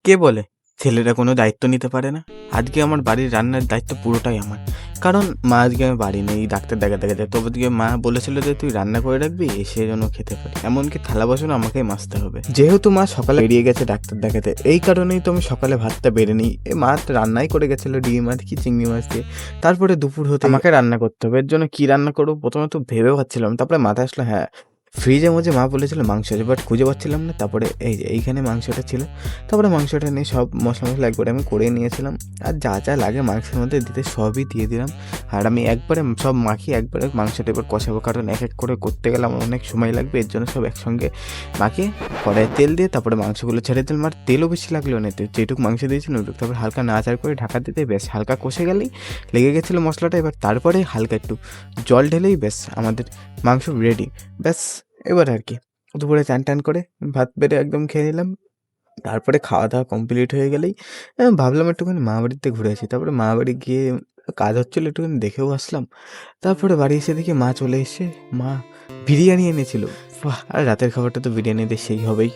কে বলে ছেলেরা কোনো দায়িত্ব নিতে পারে না? আজকে আমার বাড়ির রান্নার দায়িত্ব পুরোটাই আমার। কারণ মা আজকে আমি বাড়ি নেই, ডাক্তার দেখাতে গেছে। তবে আজকে মা বলেছিল যে তুই রান্না করে রাখবি, সে যেন খেতে পারি। এমনকি থালা বাসনও আমাকেই মাজতে হবে। যেহেতু মা সকালে বেরিয়ে গেছে ডাক্তার দেখাতে, এই কারণেই তো আমি সকালে ভাতটা বেড়ে নিই। মা তো রান্নাই করে গেছিলো ডিম আর কি চিংড়ি মাছ দিয়ে। তারপরে দুপুর হতে আমাকে রান্না করতে হবে। এর জন্য কি রান্না করবো প্রথমে তো ভেবেও পাচ্ছিলাম। তারপরে মাথায় আসলো হ্যাঁ, ফ্রিজের মধ্যে মা বলেছিল মাংস আছে, বাট খুঁজে পাচ্ছিলাম না। তারপরে এই যে এইখানে মাংসটা ছিল। তারপরে মাংসটা নিয়ে সব মশলা মশলা একবারে আমি করে নিয়েছিলাম। আর যা যা লাগে মাংসের মধ্যে দিতে সবই দিয়ে দিলাম। আর আমি একবারে সব মাখিয়ে একবারে মাংসটা এবার কষাবো, কারণ এক এক করে করতে গেলে আমার অনেক সময় লাগবে। এর জন্য সব একসঙ্গে মাখিয়ে কড়াইয়ে তেল দিয়ে তারপরে মাংসগুলো ছেড়ে দিলাম। আর তেলও বেশি লাগলো না, যেটুকু মাংস দিয়েছিলাম ওইটুকু। তারপরে হালকা নাড়াচাড়া করে ঢাকা দিতে বেশ হালকা কষে গেলেই লেগে গেছিলো মশলাটা। এবার তারপরে হালকা একটু জল ঢেলেই বেশ আমাদের মাংস রেডি। ব্যাস এবার আর কি দুপুরে চান টান করে ভাত বেড়ে একদম খেয়ে নিলাম। তারপরে খাওয়া দাওয়া কমপ্লিট হয়ে গেলেই ভাবলাম একটুখানি মা বাড়িতে ঘুরে আসি। তারপরে মা বাড়ি গিয়ে কাজ হচ্ছিলো, একটুখানি দেখেও আসলাম। তারপরে বাড়ি এসে দেখি মা চলে এসে মা বিরিয়ানি এনেছিল। বাহ! আর রাতের খাবারটা তো বিরিয়ানি দিয়ে সেই হবেই।